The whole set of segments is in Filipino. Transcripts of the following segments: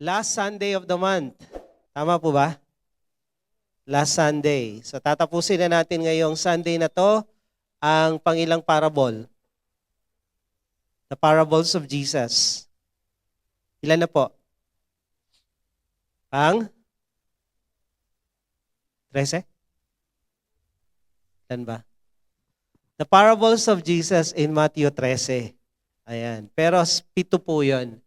Last Sunday of the month. Tama po ba? Last Sunday. So tatapusin na natin ngayong Sunday na to ang pangilang parable. The parables of Jesus. Ilan na po? Pang? 13? Ilan ba? The parables of Jesus in Matthew 13. Ayan. Pero 7 po yun.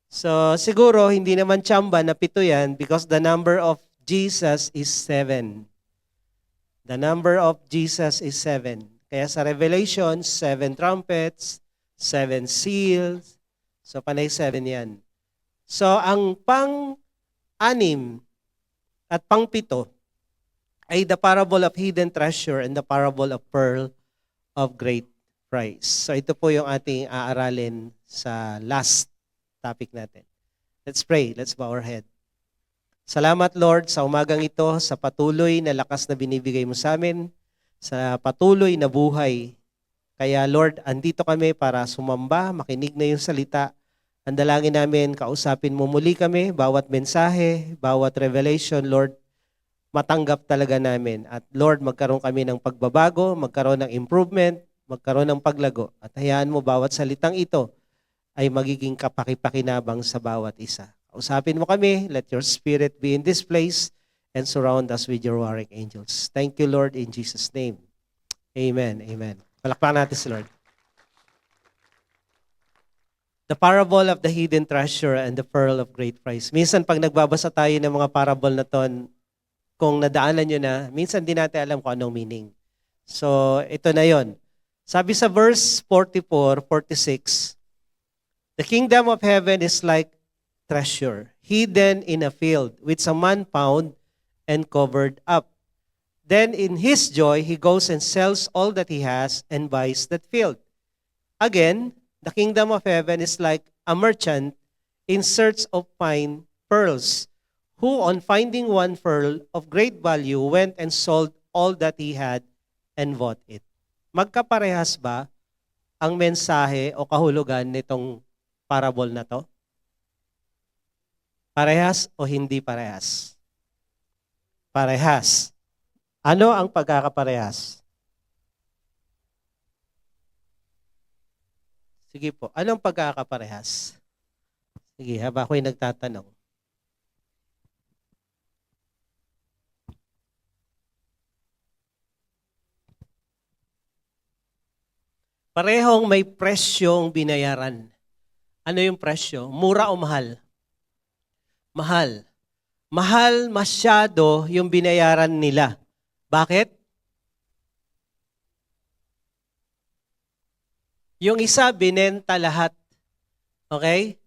So siguro hindi naman tsamba na 7 yan because the number of Jesus is 7. The number of Jesus is 7. Kaya sa Revelation, 7 trumpets, 7 seals. So panay 7 yan. So ang pang-6 at pang-7 ay the parable of hidden treasure and the parable of pearl of great price. So ito po yung ating aaralin sa last topic natin. Let's pray. Let's bow our head. Salamat Lord sa umagang ito, sa patuloy na lakas na binibigay mo sa amin, sa patuloy na buhay. Kaya Lord, andito kami para sumamba, makinig na yung salita. Ang dalangin namin, kausapin mo muli kami, bawat mensahe, bawat revelation, Lord, matanggap talaga namin. At Lord, magkaroon kami ng pagbabago, magkaroon ng improvement, magkaroon ng paglago. At hayaan mo bawat salitang ito ay magiging kapaki-pakinabang sa bawat isa. Usapin mo kami, let your spirit be in this place and surround us with your warring angels. Thank you, Lord, in Jesus' name. Amen, amen. Palakpakan natin si Lord. The parable of the hidden treasure and the pearl of great price. Minsan pag nagbabasa tayo ng mga parable na to, kung nadaanan nyo na, minsan di natin alam kung anong meaning. So, ito na yon. Sabi sa verse 44, 46, the kingdom of heaven is like treasure, hidden in a field, which a man found and covered up. Then in his joy, he goes and sells all that he has and buys that field. Again, the kingdom of heaven is like a merchant in search of fine pearls, who on finding one pearl of great value went and sold all that he had and bought it. Magkaparehas ba ang mensahe o kahulugan nitong parable na to? Parehas o hindi parehas? Parehas. Ano ang pagkakaparehas? Sige po, anong pagkakaparehas? Sige, haba ako'y nagtatanong. Parehong may presyong binayaran. Ano yung presyo? Mura o mahal? Mahal. Mahal masyado yung binayaran nila. Bakit? Yung isa, binenta lahat. Okay?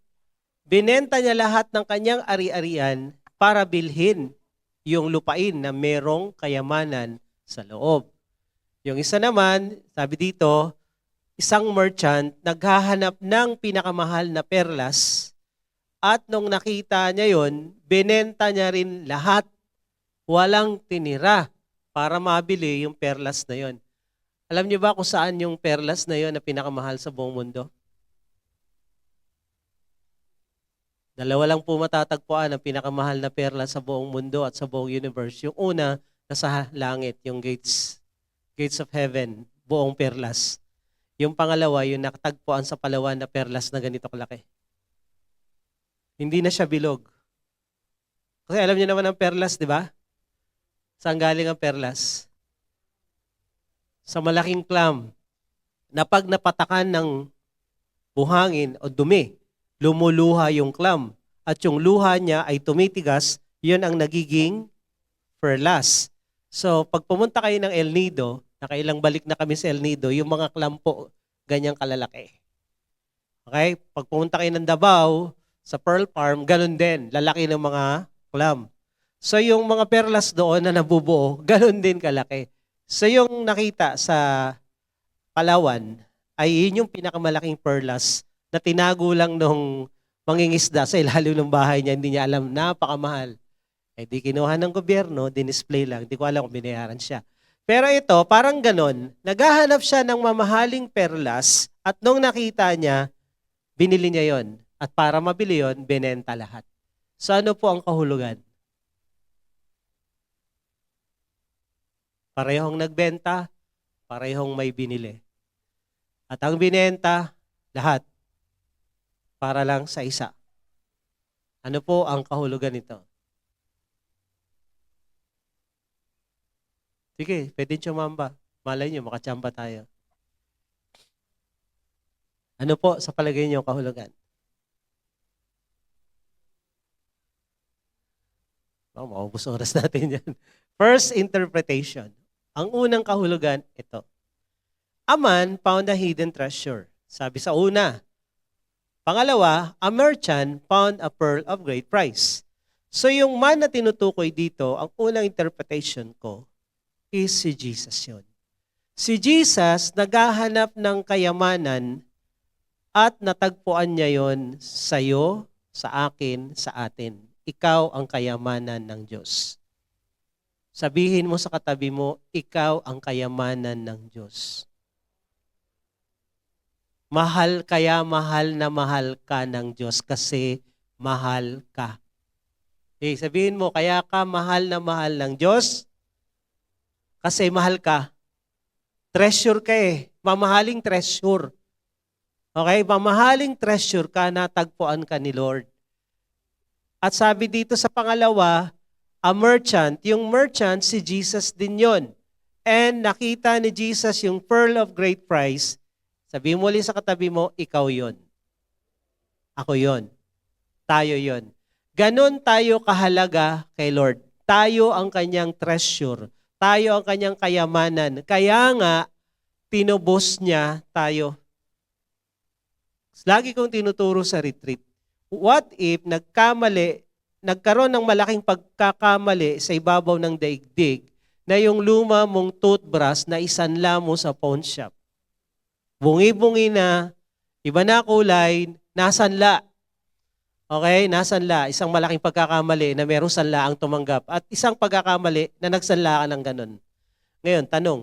Binenta niya lahat ng kanyang ari-arian para bilhin yung lupain na merong kayamanan sa loob. Yung isa naman, sabi dito, isang merchant naghahanap ng pinakamahal na perlas at nung nakita niya yon, binenta niya rin lahat. Walang tinira para mabili yung perlas na yon. Alam niyo ba kung saan yung perlas na yon na pinakamahal sa buong mundo? Dalawa lang po matatagpuan ang pinakamahal na perlas sa buong mundo at sa buong universe. Yung una, nasa langit, yung gates of heaven, buong perlas. Yung pangalawa, yung nakatagpuan sa Palawan na perlas na ganito kalaki. Hindi na siya bilog. Kasi alam niyo naman ang perlas, di ba? Saan galing ang perlas? Sa malaking clam na pag napatakan ng buhangin o dumi, lumuluha yung clam. At yung luha niya ay tumitigas, yun ang nagiging perlas. So, pag pumunta kayo ng El Nido, nakailang balik na kami sa El Nido, yung mga clam po, ganyang kalalaki. Okay? Pag pumunta kayo ng Davao, sa Pearl Farm, ganun din, lalaki ng mga clam. So yung mga perlas doon na nabubuo, ganun din kalaki. So yung nakita sa Palawan, ay yun yung pinakamalaking perlas na tinago lang nung mangingisda sa ilalim ng bahay niya, hindi niya alam, napakamahal. Eh di kinuha ng gobyerno, dinisplay lang, di ko alam kung binayaran siya. Pero ito, parang ganon, naghahanap siya ng mamahaling perlas at nung nakita niya, binili niya yon. At para mabili yon, binenta lahat. So ano po ang kahulugan? Parehong nagbenta, parehong may binili. At ang binenta, lahat, para lang sa isa. Ano po ang kahulugan nito? Sige, pwede tsumamba. Malay nyo, makachamba tayo. Ano po sa palagay nyo kahulugan? Oh, maubos oras natin yan. First interpretation. Ang unang kahulugan, ito. A man found a hidden treasure. Sabi sa una. Pangalawa, a merchant found a pearl of great price. So yung man na tinutukoy dito, ang unang interpretation ko is si Jesus yun. Si Jesus naghahanap ng kayamanan at natagpuan niya yon sa iyo, sa akin, sa atin. Ikaw ang kayamanan ng Diyos. Sabihin mo sa katabi mo, ikaw ang kayamanan ng Diyos. Mahal na mahal ka ng Diyos kasi mahal ka. Okay, sabihin mo, kaya ka mahal na mahal ng Diyos kasi mahal ka. Treasure ka eh. Mamahaling treasure. Okay, mamahaling treasure ka, natagpuan ka ni Lord. At sabi dito sa pangalawa, a merchant. Yung merchant, si Jesus din yon. And nakita ni Jesus yung pearl of great price. Sabi mo ulit sa katabi mo, ikaw yon. Ako yon. Tayo yon. Ganon tayo kahalaga kay Lord. Tayo ang kanyang treasure. Tayo ang kanyang kayamanan. Kaya nga, tinubos niya tayo. Lagi kong tinuturo sa retreat. What if nagkaroon ng malaking pagkakamali sa ibabaw ng daigdig na yung luma mong toothbrush na isanla mo sa pawn shop? Bungi-bungi na, iba na kulay, nasanla. Okay, nasanla. Isang malaking pagkakamali na merong sanla ang tumanggap at isang pagkakamali na nagsanla ka ng ganun. Ngayon, tanong,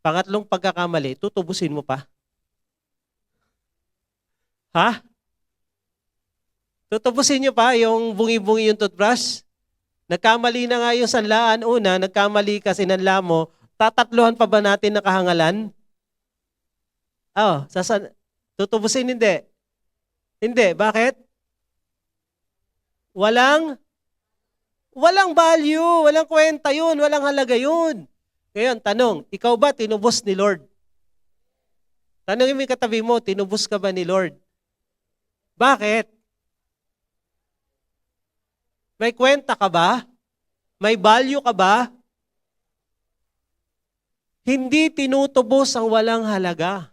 pangatlong pagkakamali, tutubusin mo pa? Ha? Tutubusin nyo pa yung bungi-bungi yung toothbrush? Nagkamali na nga yung sanlaan una, nagkamali ka, sinanla mo, tatatluhan pa ba natin na kahangalan? Oh, tutubusin hindi. Hindi, bakit? Walang value, walang kwenta yun, walang halaga yun. Ngayon, tanong, ikaw ba tinubos ni Lord? Tanongin mo yung katabi mo, tinubos ka ba ni Lord? Bakit? May kwenta ka ba? May value ka ba? Hindi tinutubos ang walang halaga.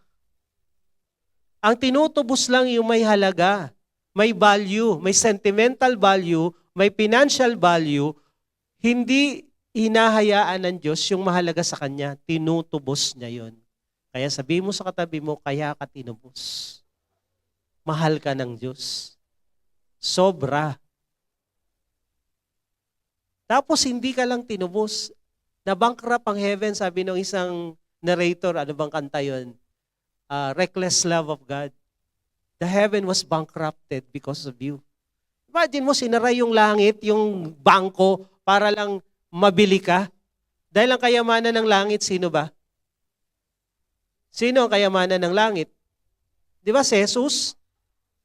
Ang tinutubos lang yung may halaga, may value, may sentimental value, may financial value. Hindi hinahayaan ng Diyos yung mahalaga sa Kanya. Tinutubos niya yon. Kaya sabihin mo sa katabi mo, kaya ka tinubos. Mahal ka ng Diyos. Sobra. Tapos hindi ka lang tinubos. Na-bankrupt ang heaven, sabi ng isang narrator, ano bang kanta yun? Reckless love of God. The heaven was bankrupted because of you. Imagine mo, sinara yung langit, yung bangko, para lang mabili ka. Dahil ang kayamanan ng langit, sino ba? Sino ang kayamanan ng langit? Di ba si Jesus?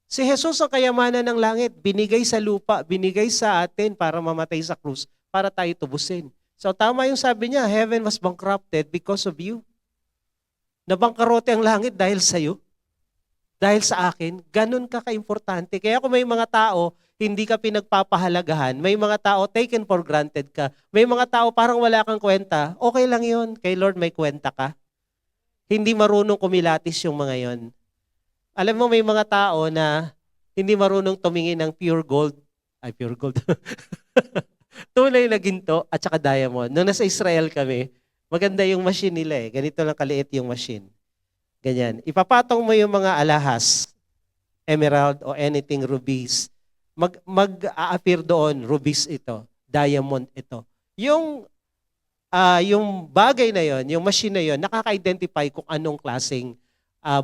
Si Jesus ang kayamanan ng langit. Binigay sa lupa, binigay sa atin para mamatay sa krus, para tayo tubusin. So tama yung sabi niya, heaven was bankrupted because of you. Nabangkarote ang langit dahil sa iyo. Dahil sa akin, ganun ka kaimportante. Kaya kung may mga tao, hindi ka pinagpapahalagahan, may mga tao taken for granted ka, may mga tao parang wala kang kwenta, okay lang yun. Kay Lord may kwenta ka. Hindi marunong kumilatis yung mga yon. Alam mo, may mga tao na hindi marunong tumingin ng pure gold. Ay, pure gold. Tunay na ginto at saka diamond. Noong nasa Israel kami, maganda yung machine nila eh. Ganito lang kaliit yung machine. Ganyan. Ipapatong mo yung mga alahas, emerald o anything rubies. Mag-a-appear doon, rubies ito, diamond ito. Yung bagay na yon, yung machine na yon, nakaka-identify kung anong klaseng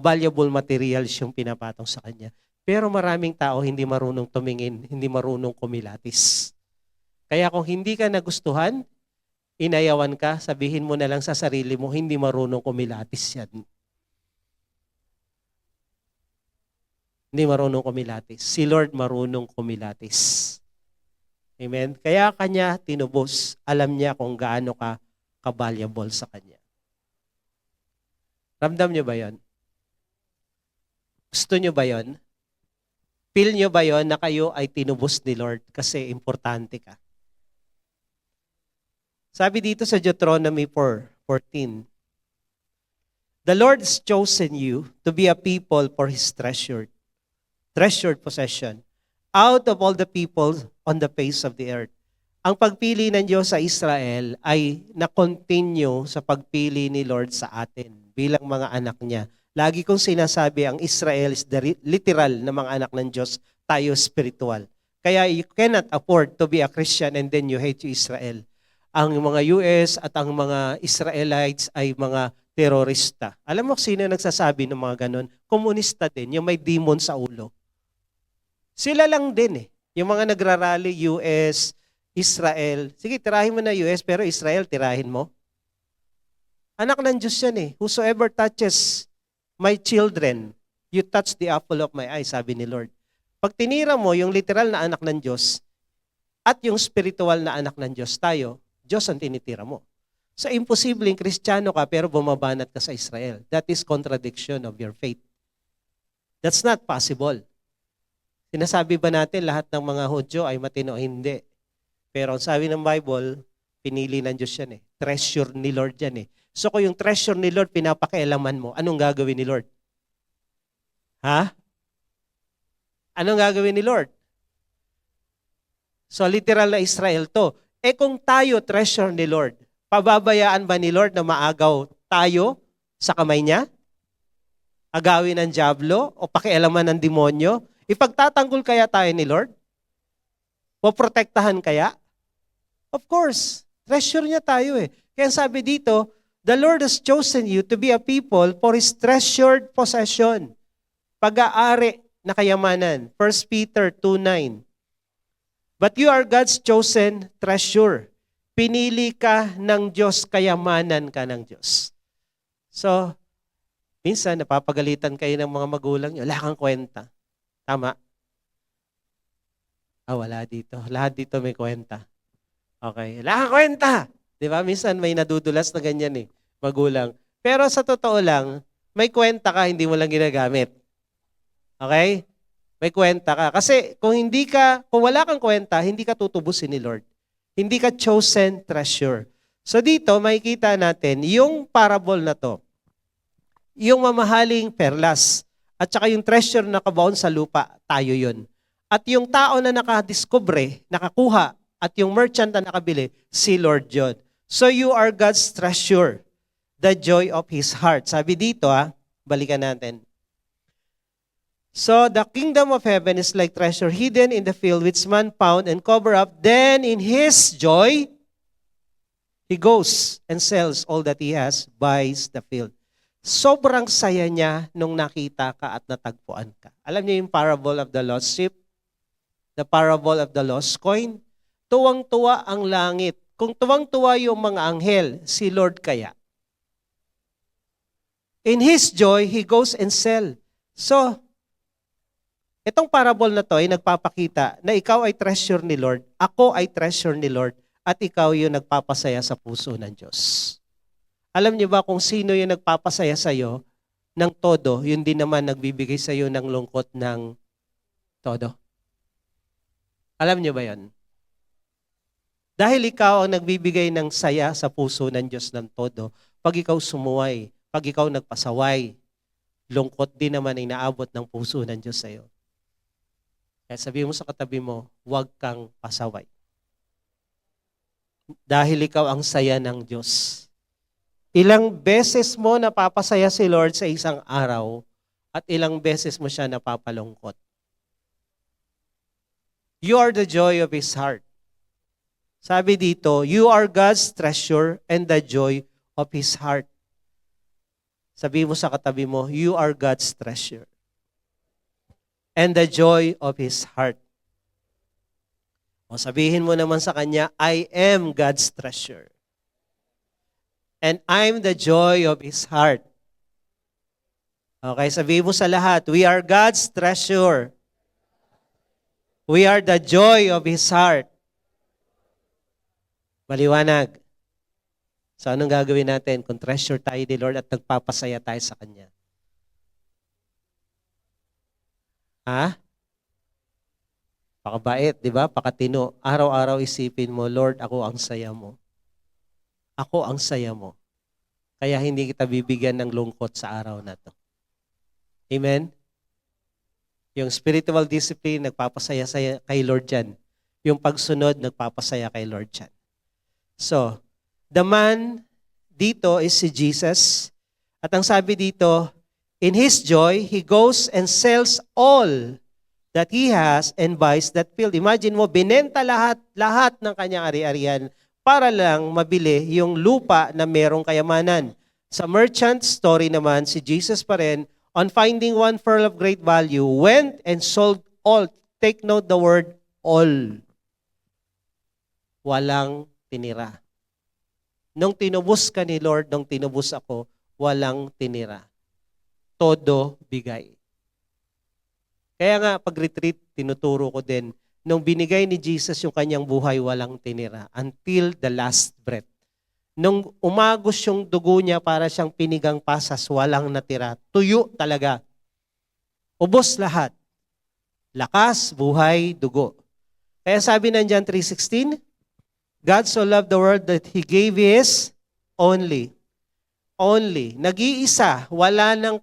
valuable materials yung pinapatong sa kanya. Pero maraming tao hindi marunong tumingin, hindi marunong kumilatis. Kaya kung hindi ka nagustuhan, inayawan ka, sabihin mo na lang sa sarili mo, hindi marunong kumilatis yan. Hindi marunong kumilatis. Si Lord marunong kumilatis. Amen? Kaya kanya tinubos. Alam niya kung gaano ka ka-valuable sa kanya. Ramdam niyo ba yon? Gusto niyo ba yon? Feel niyo ba yon na kayo ay tinubos ni Lord kasi importante ka? Sabi dito sa Deuteronomy 4:14, the Lord has chosen you to be a people for His treasured possession out of all the people on the face of the earth. Ang pagpili ng Diyos sa Israel ay na-continue sa pagpili ni Lord sa atin bilang mga anak niya. Lagi kong sinasabi, ang Israel is the literal na mga anak ng Diyos, tayo spiritual. Kaya you cannot afford to be a Christian and then you hate Israel. Ang mga US at ang mga Israelites ay mga terorista. Alam mo sino nagsasabi ng mga ganon? Komunista din, yung may demon sa ulo. Sila lang din eh. Yung mga nagrarally, US, Israel. Sige, tirahin mo na US, pero Israel, tirahin mo. Anak ng Diyos yan eh. Whosoever touches my children, you touch the apple of my eye, sabi ni Lord. Pag tinira mo yung literal na anak ng Diyos at yung spiritual na anak ng Diyos, tayo, Diyos ang tinitira mo. So, imposibleng Kristiyano ka pero bumabanat ka sa Israel. That is contradiction of your faith. That's not possible. Sinasabi ba natin lahat ng mga Hudyo ay matino? Hindi. Pero ang sabi ng Bible, pinili ng Diyos yan eh. Treasure ni Lord yan eh. So kung yung treasure ni Lord pinapakialaman mo, anong gagawin ni Lord? Ha? Anong gagawin ni Lord? So literal na Israel to. Eh kung tayo treasure ni Lord, pababayaan ba ni Lord na maagaw tayo sa kamay niya? Agawin ng diablo o pakialaman ng demonyo? Ipagtatanggol kaya tayo ni Lord? Poprotektahan kaya? Of course. Treasure niya tayo eh. Kaya sabi dito, the Lord has chosen you to be a people for His treasured possession. Pag-aari na kayamanan. 1 Peter 2:9. But you are God's chosen treasure. Pinili ka ng Diyos, kayamanan ka ng Diyos. So, minsan napapagalitan kayo ng mga magulang niyo, wala kang kwenta. Tama? Wala dito. Lahat dito may kwenta. Okay. Wala kang kwenta. Di ba? Minsan may nadudulas na ganyan eh. Magulang. Pero sa totoo lang, may kwenta ka, hindi mo lang ginagamit. Okay? May kwenta ka. Kasi kung wala kang kwenta, hindi ka tutubusin ni Lord. Hindi ka chosen treasure. So dito, makikita natin yung parable na to. Yung mamahaling perlas. At saka yung treasure na nakabaon sa lupa, tayo yun. At yung tao na nakadiscover, nakakuha, at yung merchant na nakabili, si Lord yun. So you are God's treasure, the joy of His heart. Sabi dito, balikan natin. So the kingdom of heaven is like treasure hidden in the field which man found and cover up. Then in His joy, he goes and sells all that he has, buys the field. Sobrang saya niya nung nakita ka at natagpuan ka. Alam niyo yung parable of the lost sheep? The parable of the lost coin? Tuwang-tuwa ang langit. Kung tuwang-tuwa yung mga anghel, si Lord kaya? In His joy, He goes and sell. So, itong parable na to ay nagpapakita na ikaw ay treasure ni Lord, ako ay treasure ni Lord, at ikaw yung nagpapasaya sa puso ng Diyos. Alam niyo ba kung sino yung nagpapasaya sa iyo ng todo, yun din naman nagbibigay sa iyo ng lungkot ng todo? Alam niyo ba yun? Dahil ikaw ang nagbibigay ng saya sa puso ng Diyos ng todo, pag ikaw sumuway, pag ikaw nagpasaway, lungkot din naman ay naabot ng puso ng Diyos sa iyo. Kaya sabihin mo sa katabi mo, huwag kang pasaway. Dahil ikaw ang saya ng Diyos. Ilang beses mo napapasaya si Lord sa isang araw at ilang beses mo siya napapalungkot. You are the joy of His heart. Sabi dito, you are God's treasure and the joy of His heart. Sabi mo sa katabi mo, you are God's treasure. and the joy of his heart. O sabihin mo naman sa kanya, I am God's treasure. And I'm the joy of his heart. Okay, sabihin mo sa lahat, we are God's treasure. We are the joy of his heart. Maliwanag. So anong gagawin natin kung treasure tayo ni Lord at nagpapasaya tayo sa kanya? Ha? Pakabait, di ba? Pakatino. Araw-araw isipin mo, Lord, ako ang saya mo. Ako ang saya mo. Kaya hindi kita bibigyan ng lungkot sa araw na to. Amen? Yung spiritual discipline, nagpapasaya kay Lord yan. Yung pagsunod, nagpapasaya kay Lord yan. So, the man dito is si Jesus. At ang sabi dito, in his joy, he goes and sells all that he has and buys that field. Imagine mo, binenta lahat ng kanyang ari-arian para lang mabili yung lupa na merong kayamanan. Sa merchant story naman, si Jesus pa rin, on finding one pearl of great value, went and sold all. Take note the word all. Walang tinira. Nung tinubos ka ni Lord, nung tinubos ako, walang tinira. Todo bigay. Kaya nga, pag-retreat, tinuturo ko din, nung binigay ni Jesus yung kanyang buhay, walang tinira. Until the last breath. Nung umagos yung dugo niya para siyang pinigang pasas, walang natira. Tuyo talaga. Ubos lahat. Lakas, buhay, dugo. Kaya sabi ng John 3:16, God so loved the world that He gave His only. Only. Nag-iisa. Wala nang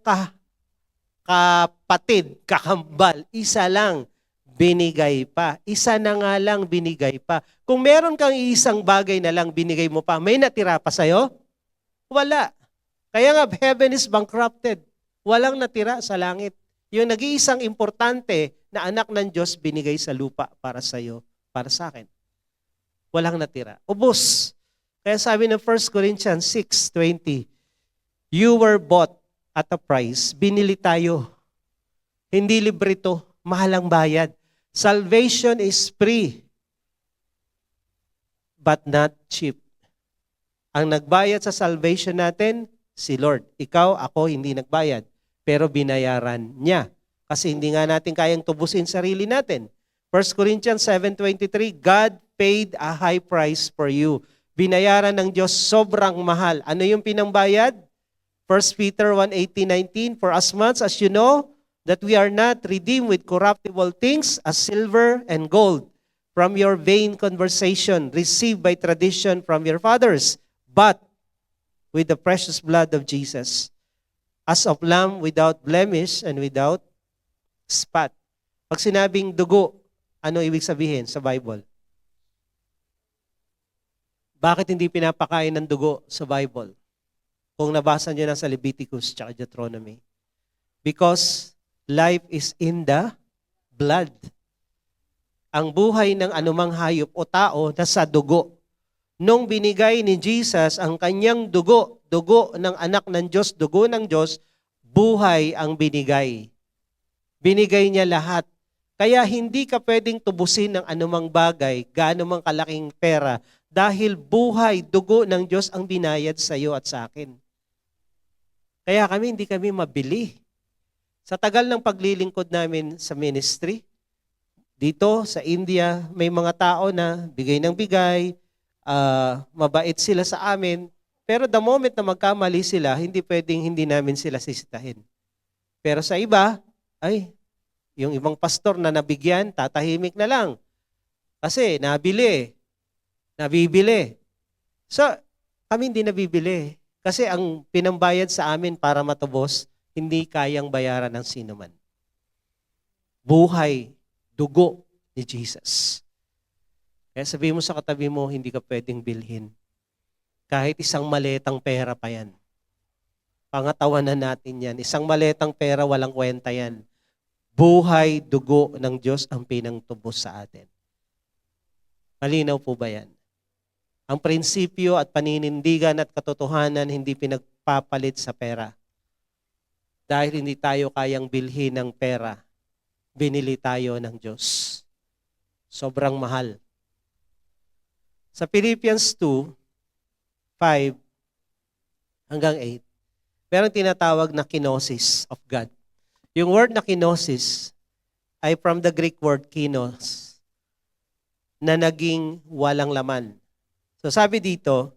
kapatid, kakambal. Isa lang. Binigay pa. Isa na nga lang binigay pa. Kung meron kang isang bagay na lang binigay mo pa, may natira pa sa'yo? Wala. Kaya nga, heaven is bankrupted. Walang natira sa langit. Yung nag-iisang importante na anak ng Diyos binigay sa lupa para sa'yo, para sa akin. Walang natira. Ubos. Kaya sabi ng 1 Corinthians 6:20, you were bought at a price. Binili tayo. Hindi libre to. Mahalang bayad. Salvation is free, but not cheap. Ang nagbayad sa salvation natin, si Lord. Ikaw, ako, hindi nagbayad. Pero binayaran niya. Kasi hindi nga natin kayang tubusin sarili natin. 1 Corinthians 7:23, God paid a high price for you. Binayaran ng Diyos sobrang mahal. Ano yung pinangbayad? 1 Peter 1:18-19, for as much as you know that we are not redeemed with corruptible things as silver and gold from your vain conversation received by tradition from your fathers, but with the precious blood of Jesus, as of lamb without blemish and without spot. Pag sinabing dugo, ano ibig sabihin sa Bible? Bakit hindi pinapakain ng dugo sa Bible? Kung nabasa niyo na sa Leviticus at Deuteronomy. Because life is in the blood. Ang buhay ng anumang hayop o tao nasa dugo. Nung binigay ni Jesus ang kanyang dugo, dugo ng anak ng Diyos, dugo ng Diyos, buhay ang binigay. Binigay niya lahat. Kaya hindi ka pwedeng tubusin ng anumang bagay, gaano mang kalaking pera, dahil buhay, dugo ng Diyos ang binayad sa iyo at sa akin. Kaya hindi kami mabili. Sa tagal ng paglilingkod namin sa ministry, dito sa India, may mga tao na bigay ng bigay, mabait sila sa amin, pero the moment na magkamali sila, hindi pwedeng hindi namin sila sisitahin. Pero sa iba, yung ibang pastor na nabigyan, tatahimik na lang. Kasi nabibili. So, kami hindi nabibili. Kasi ang pinambayad sa amin para matubos, hindi kayang bayaran ng sino man. Buhay, dugo ni Jesus. Kaya sabihin mo sa katabi mo, hindi ka pwedeng bilhin. Kahit isang maletang pera pa yan. Pangatawanan natin yan. Isang maletang pera, walang kwenta yan. Buhay, dugo ng Diyos ang pinangtubos sa atin. Malinaw po ba yan? Ang prinsipyo at paninindigan at katotohanan hindi pinagpapalit sa pera. Dahil hindi tayo kayang bilhin ng pera. binili tayo ng Diyos. Sobrang mahal. Sa Philippians 2:5 hanggang 8, merong tinatawag na kenosis of God. Yung word na kenosis ay from the Greek word kinos, na naging walang laman. So sabi dito,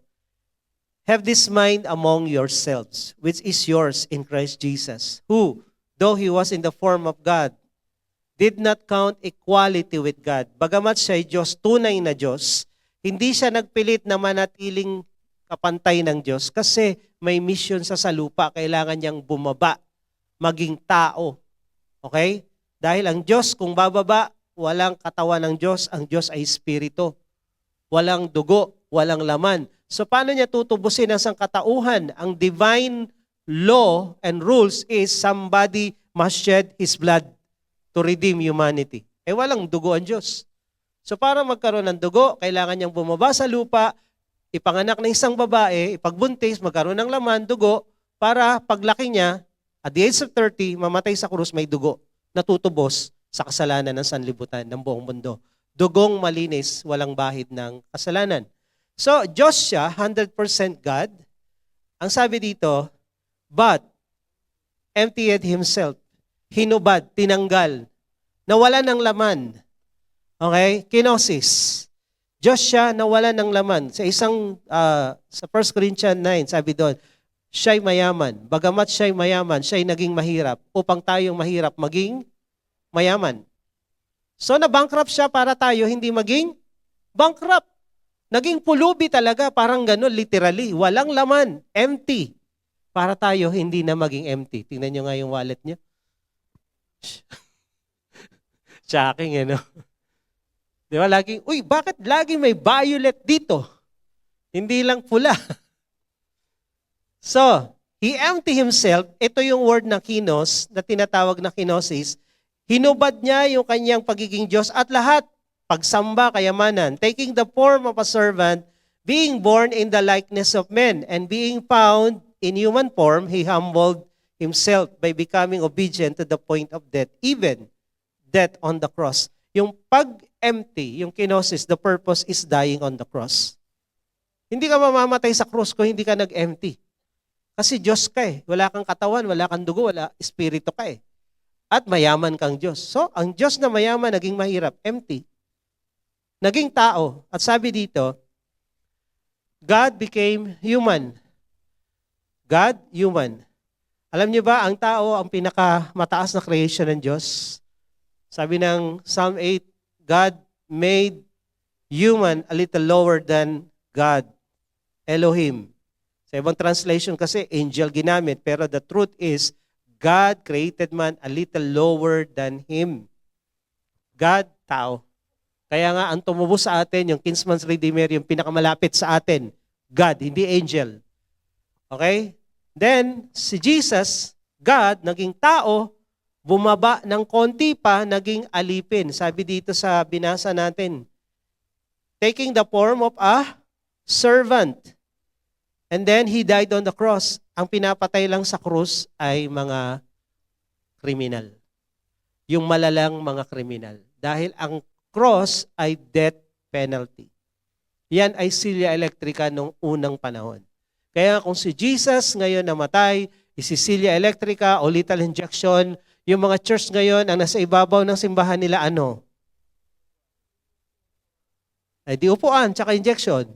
have this mind among yourselves, which is yours in Christ Jesus, who, though he was in the form of God, did not count equality with God. Bagamat siya ay Diyos, tunay na Diyos, hindi siya nagpilit na manatiling kapantay ng Diyos kasi may mission sa lupa, kailangan niyang bumaba, maging tao. Okay? Dahil ang Diyos, kung bababa, walang katawan ng Diyos, ang Diyos ay espiritu. Walang dugo, walang laman. So paano niya tutubusin ang sangkatauhan? Ang divine law and rules is somebody must shed his blood to redeem humanity. Walang dugo ang Diyos. So para magkaroon ng dugo, kailangan niyang bumaba sa lupa, ipanganak ng isang babae, ipagbuntis, magkaroon ng laman, dugo, para paglaki niya, at the age of 30, mamatay sa krus, may dugo na tutubos sa kasalanan ng sanlibutan ng buong mundo. Dugong malinis, walang bahid ng kasalanan. So, Diyos siya, 100% God. Ang sabi dito, but emptied himself, hinubad, tinanggal, nawala ng laman. Okay? Kenosis. Diyos siya, nawala ng laman. Sa sa 1 Corinthians 9, sabi doon, siya'y mayaman. Bagamat siya'y mayaman, siya'y naging mahirap upang tayong mahirap maging mayaman. So na-bankrupt siya para tayo hindi maging bankrupt. Naging pulubi talaga, parang gano'n, literally. Walang laman, empty. Para tayo hindi na maging empty. Tingnan nyo nga yung wallet niyo. Shocking, ano? Di ba, laging, bakit laging may violet dito? Hindi lang pula. So, he empty himself. Ito yung word na kinos, na tinatawag na kinosis. Hinubad niya yung kanyang pagiging Diyos at lahat, pagsamba, kayamanan, taking the form of a servant, being born in the likeness of men, and being found in human form, he humbled himself by becoming obedient to the point of death, even death on the cross. Yung pag-empty, yung kenosis, the purpose is dying on the cross. Hindi ka mamamatay sa cross kung hindi ka nag-empty. Kasi Diyos ka eh. Wala kang katawan, wala kang dugo, wala espiritu ka eh. At mayaman kang Diyos. So, ang Diyos na mayaman naging mahirap, empty. Naging tao. At sabi dito, God became human. God, human. Alam niyo ba, ang tao ang pinakamataas na creation ng Diyos? Sabi ng Psalm 8, God made human a little lower than God, Elohim. Sa ibang translation kasi, angel ginamit. Pero the truth is, God created man a little lower than him. God, tao. Kaya nga, ang tumubos sa atin, yung kinsman's redeemer, yung pinakamalapit sa atin, God, hindi angel. Okay? Then, si Jesus, God, naging tao, bumaba ng konti pa, naging alipin. Sabi dito sa binasa natin, taking the form of a servant. And then, he died on the cross. Ang pinapatay lang sa krus ay mga kriminal. Yung malalang mga kriminal. Dahil ang cross ay death penalty. Yan ay silya elektrika nung unang panahon. Kaya kung si Jesus ngayon namatay, isisilya elektrika o lethal injection, yung mga church ngayon, ang nasa ibabaw ng simbahan nila, ano? Ay di upuan, tsaka injection.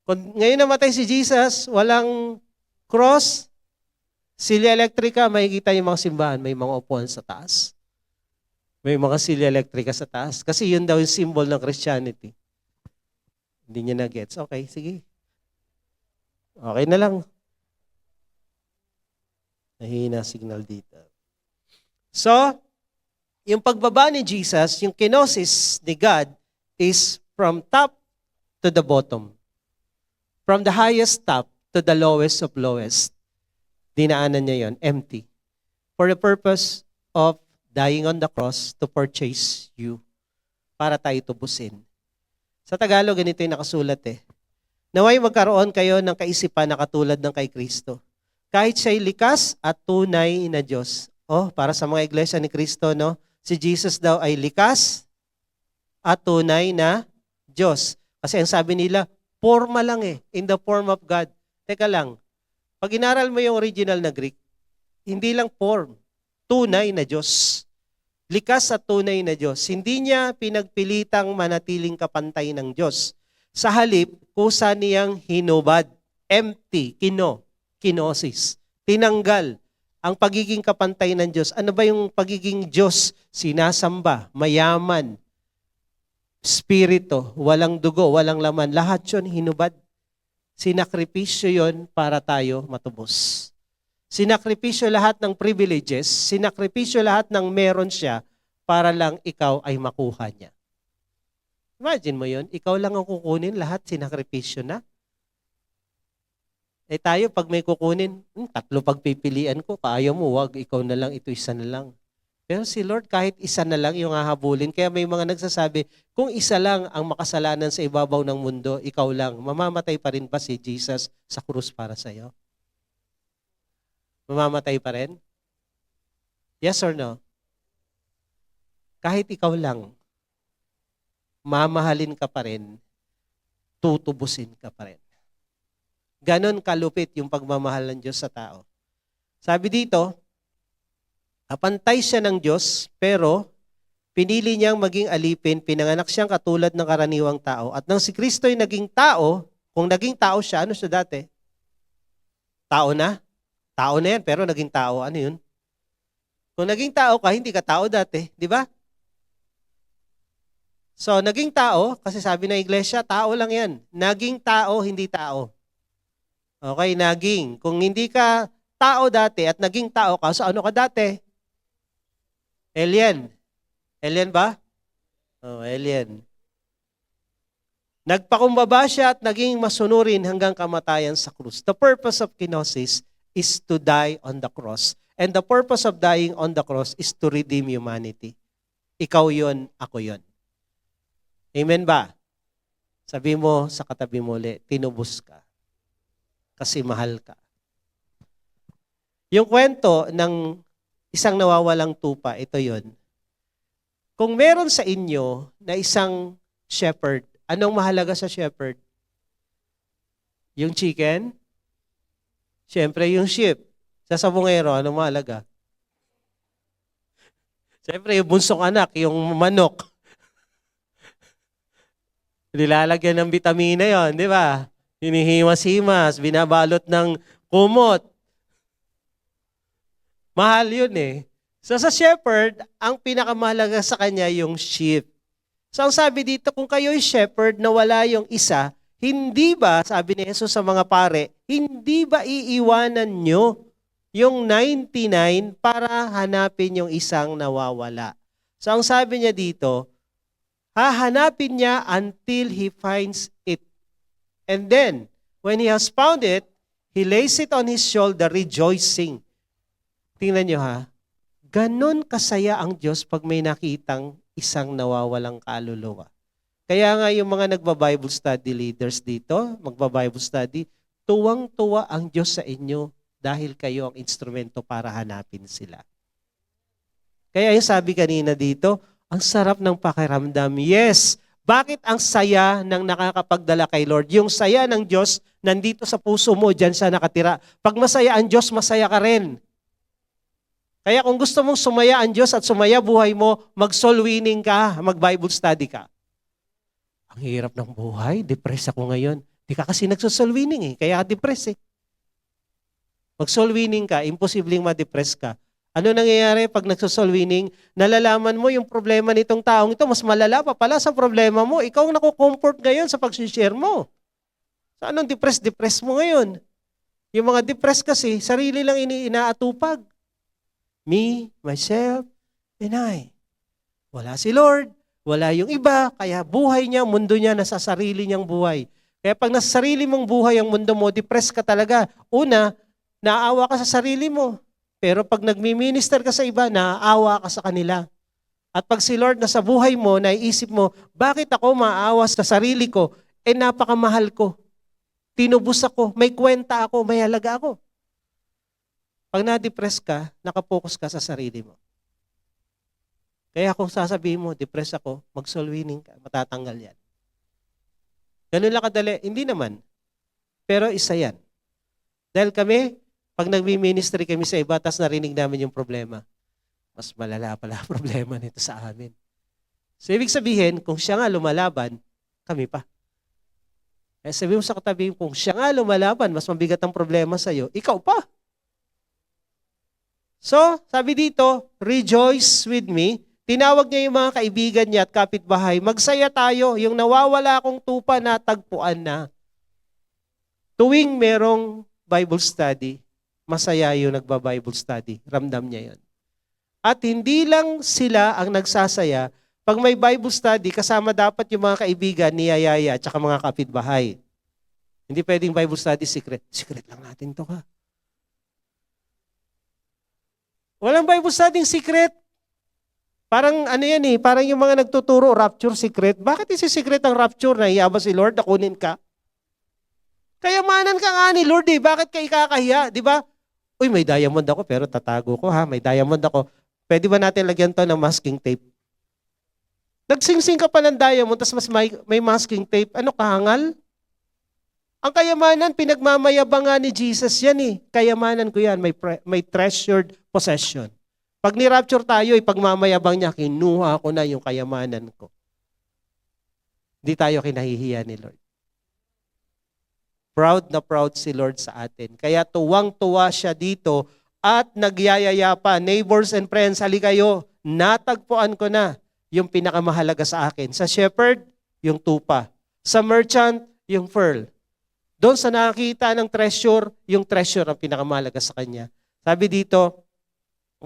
Kung ngayon namatay si Jesus, walang cross, silya elektrika, makikita yung mga simbahan, may mga upuan sa taas. May mga silya elektrika sa taas. Kasi yun daw yung symbol ng Christianity. Hindi niya na-gets. Okay, sige. Okay na lang. Nahihina signal dito. So, yung pagbaba ni Jesus, yung kenosis ni God is from top to the bottom. From the highest top to the lowest of lowest. Dinaanan niya yon, empty. For the purpose of dying on the cross to purchase you. Para tayo tubusin. Sa Tagalog, ganito yung nakasulat eh. Naway magkaroon kayo ng kaisipan na katulad ng kay Kristo. Kahit siya'y likas at tunay na Diyos. Oh, para sa mga iglesia ni Kristo, no? Si Jesus daw ay likas at tunay na Diyos. Kasi ang sabi nila, forma lang in the form of God. Teka lang, pag inaral mo yung original na Greek, hindi lang form, tunay na Diyos. Likas at tunay na Diyos. Hindi niya pinagpilitang manatiling kapantay ng Diyos. Sa halip, kusa niyang hinubad, empty, kinosis, tinanggal ang pagiging kapantay ng Diyos. Ano ba yung pagiging Diyos? Sinasamba, mayaman, spirito, walang dugo, walang laman. Lahat yun hinubad. Sinakripisyo yun para tayo matubos. Sinakripisyo lahat ng privileges, sinakripisyo lahat ng meron siya para lang ikaw ay makuha niya. Imagine mo yun, ikaw lang ang kukunin, lahat sinakripisyo na. Tayo, pag may kukunin, 3 pagpipilian ko, kaya mo, wag, ikaw na lang, ito isa na lang. Pero si Lord, kahit isa na lang yung hahabulin, kaya may mga nagsasabi, kung isa lang ang makasalanan sa ibabaw ng mundo, ikaw lang, mamamatay pa rin ba si Jesus sa krus para sa'yo? Mamamatay pa rin? Yes or no? Kahit ikaw lang, mamahalin ka pa rin, tutubusin ka pa rin. Ganon kalupit yung pagmamahal ng Diyos sa tao. Sabi dito, apantay siya ng Diyos, pero pinili niyang maging alipin, pinanganak siyang katulad ng karaniwang tao. At nang si Kristo'y naging tao, kung naging tao siya, ano siya dati? Tao na? Tao na yan, pero naging tao. Ano yun? Kung naging tao ka, hindi ka tao dati. Di ba? So, naging tao, kasi sabi ng iglesia, tao lang yan. Naging tao, hindi tao. Okay, naging. Kung hindi ka tao dati at naging tao ka, so ano ka dati? Alien. Alien ba? Oh, alien. Nagpakumbaba siya at naging masunurin hanggang kamatayan sa krus. The purpose of kenosis is to die on the cross. And the purpose of dying on the cross is to redeem humanity. Ikaw yon, ako yon. Amen ba? Sabi mo sa katabi mo ulit, tinubos ka. Kasi mahal ka. Yung kwento ng isang nawawalang tupa, ito yon. Kung meron sa inyo na isang shepherd, anong mahalaga sa shepherd? Yung chicken? Siyempre yung sheep. Sa sabungero, anong mahalaga? Siyempre yung bunsong anak, yung manok. Nilalagyan ng vitamina yon, di ba? Hinihimas-himas, binabalot ng kumot. Mahal yun eh. So sa shepherd, ang pinakamahalaga sa kanya yung sheep. So ang sabi dito, kung kayo'y shepherd na wala yung isa, hindi ba, sabi ni Jesus sa mga pare, hindi ba iiwanan nyo yung 99 para hanapin yung isang nawawala? So ang sabi niya dito, hahanapin niya until he finds it. And then, when he has found it, he lays it on his shoulder, rejoicing. Tingnan nyo ha, ganon kasaya ang Diyos pag may nakitang isang nawawalang kaluluwa. Kaya nga yung mga nagba-Bible study leaders dito, magba-Bible study, tuwang-tuwa ang Diyos sa inyo dahil kayo ang instrumento para hanapin sila. Kaya yung sabi kanina dito, ang sarap ng pakiramdam. Yes, bakit ang saya ng nakakapagdala kay Lord? Yung saya ng Diyos, nandito sa puso mo, dyan siya nakatira. Pag masaya ang Diyos, masaya ka rin. Kaya kung gusto mong sumaya ang Diyos at sumaya buhay mo, mag-soul winning ka, mag-Bible study ka. Ang hirap ng buhay, depressed ako ngayon. Di ka kasi nagso-soul winning kaya depressed Mag-soul winning ka, imposibleng ma-depress ka. Ano nangyayari pag nagso-soul winning? Nalalaman mo yung problema nitong taong ito, mas malala pa pala sa problema mo. Ikaw ang nakukomfort ngayon sa pag-share mo. So anong depress mo ngayon? Yung mga depressed kasi, sarili lang inaatupag. Me, myself, and I. Wala si Lord, wala yung iba, kaya buhay niya, mundo niya, nasa sarili niyang buhay. Kaya pag nasa sarili mong buhay ang mundo mo, depressed ka talaga. Una, naawa ka sa sarili mo. Pero pag nagmi-minister ka sa iba, naaawa ka sa kanila. At pag si Lord nasa buhay mo, naiisip mo, bakit ako maawa sa sarili ko? Napakamahal ko. Tinubos ako, may kwenta ako, may halaga ako. Pag na-depress ka, nakapokus ka sa sarili mo. Kaya kung sasabihin mo, depressed ako, mag-soul winning ka, matatanggal yan. Ganun lang kadali. Hindi naman. Pero isa yan. Dahil kami, pag nagmi-ministry kami sa iba, tas narinig namin yung problema, mas malala pala ang problema nito sa amin. So, ibig sabihin, kung siya nga lumalaban, kami pa. Eh, sabi mo sa katabi, kung siya nga lumalaban, mas mabigat ang problema sa'yo, ikaw pa. So, sabi dito, rejoice with me. Tinawag niya yung mga kaibigan niya at kapitbahay. Magsaya tayo, yung nawawala akong tupa na tagpuan na. Tuwing merong Bible study, masaya yung nagba-Bible study. Ramdam niya yun. At hindi lang sila ang nagsasaya. Pag may Bible study, kasama dapat yung mga kaibigan, niyayaya, at saka mga kapitbahay. Hindi pwedeng Bible study secret. Secret lang natin to ka. Walang Bible study secret. Parang ano yan parang yung mga nagtuturo, rapture secret. Bakit isi-secret ang rapture? Nahiya ba si Lord na kunin ka? Kayamanan ka nga ni Lord Bakit ka ikakahiya? Di ba? Uy, may diamond ako pero tatago ko ha. May diamond ako. Pwede ba natin lagyan to ng masking tape? Nagsingsing ka pa ng diamond, tapos mas may masking tape. Ano, kahangal? Ang kayamanan, pinagmamayabangan ni Jesus yan Kayamanan ko yan, may treasured possession. Pag ni-rapture tayo, pagmamayabang niya, kinuha ko na yung kayamanan ko. Hindi tayo kinahihiya ni Lord. Proud na proud si Lord sa atin. Kaya tuwang-tuwa siya dito at nagyayaya pa. Neighbors and friends, hali kayo, natagpuan ko na yung pinakamahalaga sa akin. Sa shepherd, yung tupa. Sa merchant, yung pearl. Doon sa nakakita ng treasure, yung treasure ang pinakamahalaga sa kanya. Sabi dito,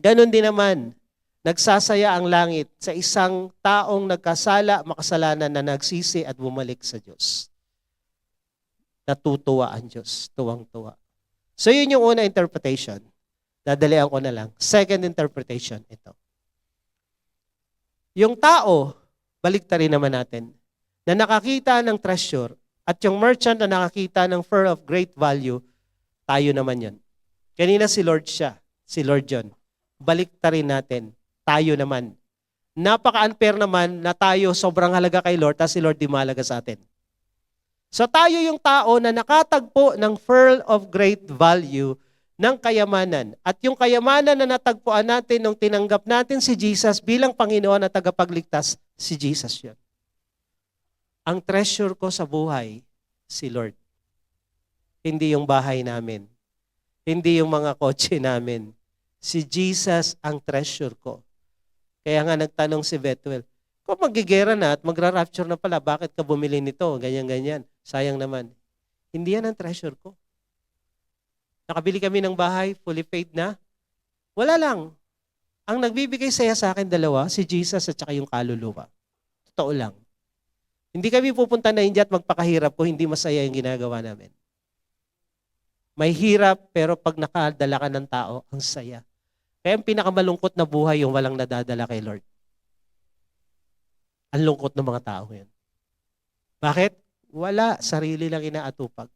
ganun din naman, nagsasaya ang langit sa isang taong nagkasala, makasalanan na nagsisi at bumalik sa Diyos. Natutuwa ang Diyos, tuwang-tuwa. So yun yung una interpretation. Dadalian ko na lang. Second interpretation, ito. Yung tao, baliktarin naman natin, na nakakita ng treasure at yung merchant na nakakita ng pearl of great value, tayo naman yun. Kanina si Lord siya, si Lord John. Baliktarin natin, tayo naman. Napaka-unfair naman na tayo sobrang halaga kay Lord, tapos si Lord di mahalaga sa atin. So tayo yung tao na nakatagpo ng pearl of great value ng kayamanan. At yung kayamanan na natagpuan natin nung tinanggap natin si Jesus bilang Panginoon at tagapagligtas, si Jesus yun. Ang treasure ko sa buhay, si Lord. Hindi yung bahay namin. Hindi yung mga kotse namin. Si Jesus ang treasure ko. Kaya nga nagtanong si Bethuel, kung magigera na at magra-rapture na pala, bakit ka bumili nito? Ganyan-ganyan. Sayang naman. Hindi yan ang treasure ko. Nakabili kami ng bahay, fully paid na. Wala lang. Ang nagbibigay saya sa akin dalawa, si Jesus at saka yung kaluluwa. Totoo lang. Hindi kami pupunta na India at magpakahirap kung hindi masaya yung ginagawa namin. May hirap, pero pag nakadala ka ng tao, ang saya. Kaya ang pinakamalungkot na buhay yung walang nadadala kay Lord. Ang lungkot ng mga tao yun. Bakit? Wala. Sarili lang inaatupag.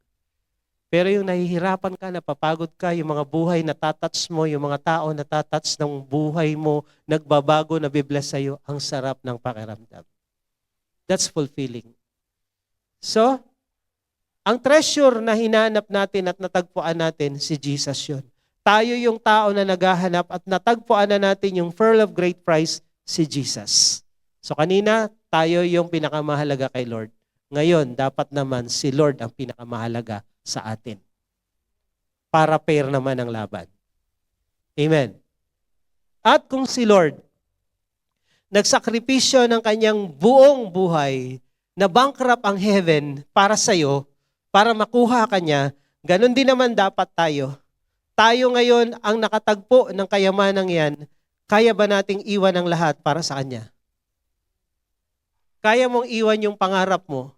Pero yung nahihirapan ka, napapagod ka, yung mga buhay na tatats mo, yung mga tao na tatats ng buhay mo, nagbabago, nabibless sa'yo, ang sarap ng pakiramdam. That's fulfilling. So, ang treasure na hinanap natin at natagpuan natin, si Jesus yun. Tayo yung tao na naghahanap at natagpuan na natin yung pearl of great price, si Jesus. So kanina, tayo yung pinakamahalaga kay Lord. Ngayon, dapat naman si Lord ang pinakamahalaga sa atin. Para fair naman ang laban. Amen. At kung si Lord, nagsakripisyo ng kanyang buong buhay, na bankrupt ang heaven para sa'yo, para makuha ka niya, ganun din naman dapat tayo. Tayo ngayon ang nakatagpo ng kayamanang yan, kaya ba nating iwan ang lahat para sa Kanya? Kaya mong iwan yung pangarap mo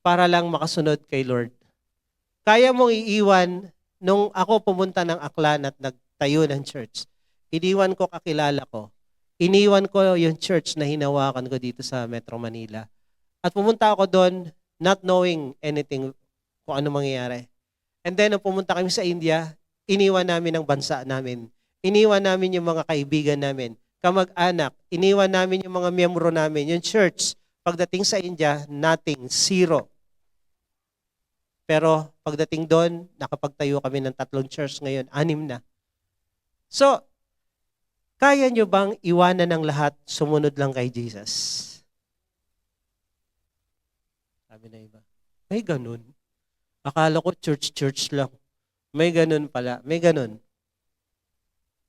para lang makasunod kay Lord. Kaya mong iiwan nung ako pumunta ng Aklan at nagtayo ng church. Iniwan ko kakilala ko. Iniwan ko yung church na hinawakan ko dito sa Metro Manila. At pumunta ako doon not knowing anything kung ano mangyayari. And then, nung pumunta kami sa India, iniwan namin ang bansa namin. Iniwan namin yung mga kaibigan namin. kamag-anak, iniwan namin yung mga miyembro namin, yung church, pagdating sa India, nothing, zero. Pero pagdating doon, nakapagtayo kami ng 3 church ngayon, 6 na. So, kaya nyo bang iwanan ng lahat, sumunod lang kay Jesus? Sabi na iba, may ganun. Akala ko church lang. May ganun pala, may ganun.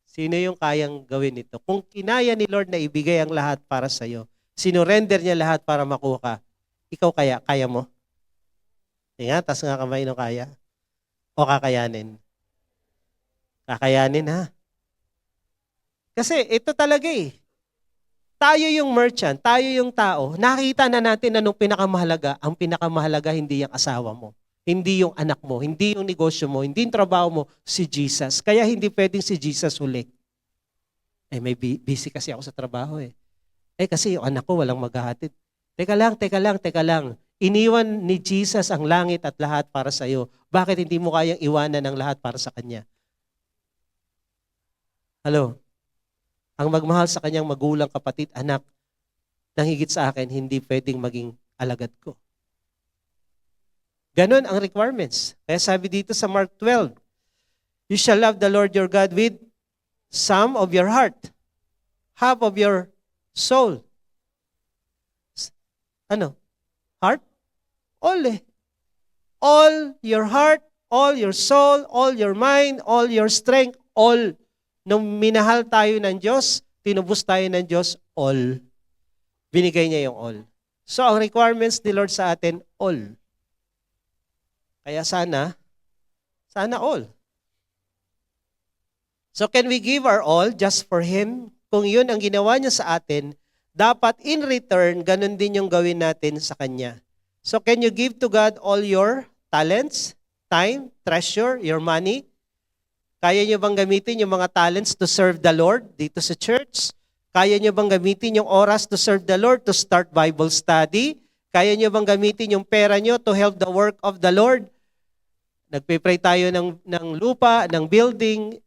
Sino yung kayang gawin ito? Kung kinaya ni Lord na ibigay ang lahat para sa'yo, sinurrender niya lahat para makuha, ikaw kaya mo? Nga, tas nga kamay no kaya? O kakayanin? Kakayanin ha? Kasi ito talaga eh. Tayo yung merchant, tayo yung tao, nakita na natin anong pinakamahalaga. Ang pinakamahalaga hindi yung asawa mo, hindi yung anak mo, hindi yung negosyo mo, hindi yung trabaho mo, si Jesus. Kaya hindi pwedeng si Jesus huli. May busy kasi ako sa trabaho eh. Kasi yung anak ko walang maghahatid. Teka lang. Iniwan ni Jesus ang langit at lahat para sa iyo. Bakit hindi mo kayang iwanan ang lahat para sa Kanya? Hello? Ang magmahal sa kanyang magulang, kapatid, anak, nang higit sa akin, hindi pwedeng maging alagad ko. Ganon ang requirements. Kaya sabi dito sa Mark 12, you shall love the Lord your God with some of your heart, half of your soul. Heart? All eh. All your heart, all your soul, all your mind, all your strength, all. Nung minahal tayo ng Diyos, tinubos tayo ng Diyos, all. Binigay niya yung all. So, ang requirements ni Lord sa atin, all. Kaya sana all. So, can we give our all just for Him? Kung yun ang ginawa niya sa atin, dapat in return, ganun din yung gawin natin sa Kanya. So, can you give to God all your talents, time, treasure, your money? Kaya nyo bang gamitin yung mga talents to serve the Lord dito sa church? Kaya nyo bang gamitin yung oras to serve the Lord, to start Bible study? Kaya nyo bang gamitin yung pera nyo to help the work of the Lord? Nagpipray tayo ng lupa, ng building.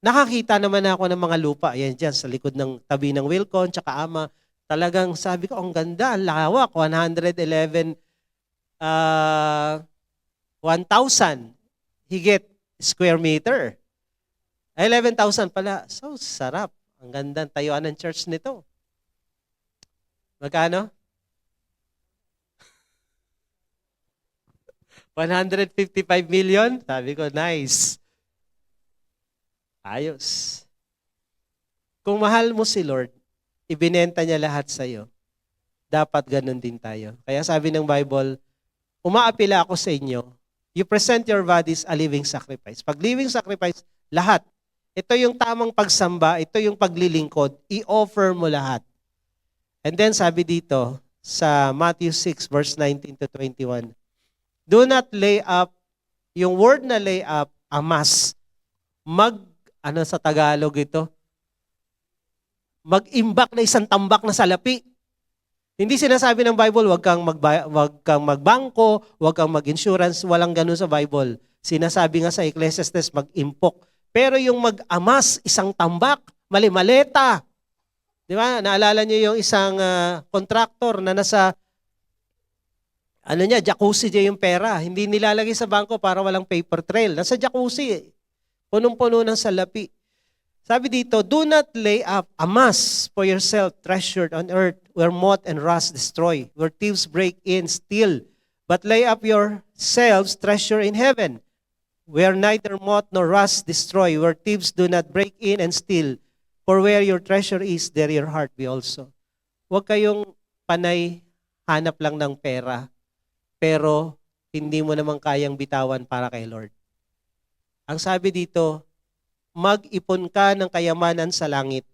Nakakita naman ako ng mga lupa. Ayan dyan, sa likod ng tabi ng Wilcon, tsaka Ama. Talagang sabi ko, ang ganda, ang lawak, 111, 1,000 higit square meter. 11,000 pala. So, sarap. Ang ganda tayuan ng church nito. Magkano? 155 million? Sabi ko, nice. Ayos. Kung mahal mo si Lord, ibinenta niya lahat sa'yo. Dapat ganun din tayo. Kaya sabi ng Bible, umaapila ako sa inyo, you present your bodies a living sacrifice. Pag living sacrifice, lahat. Ito yung tamang pagsamba, ito yung paglilingkod, i-offer mo lahat. And then sabi dito sa Matthew 6 verse 19 to 21, do not lay up, yung word na lay up, amas. Sa Tagalog ito? Mag-imbak na isang tambak na salapi. Hindi sinasabi ng Bible, wag kang magbangko, wag kang mag-insurance, walang ganun sa Bible. Sinasabi nga sa Ecclesiastes, mag-impok. Pero yung mag-amas, isang tambak, mali-maleta. Di ba? Naalala niyo yung isang contractor na nasa, jacuzzi niya yung pera. Hindi nilalagay sa bangko para walang paper trail. Nasa jacuzzi, punong-puno ng salapi. Sabi dito, do not lay up amas for yourself treasured on earth where moth and rust destroy, where thieves break in, steal. But lay up yourselves treasure in heaven, where neither moth nor rust destroy, where thieves do not break in and steal. For where your treasure is, there your heart be also. Huwag kayong panay hanap lang ng pera, pero hindi mo naman kayang bitawan para kay Lord. Ang sabi dito, mag-ipon ka ng kayamanan sa langit.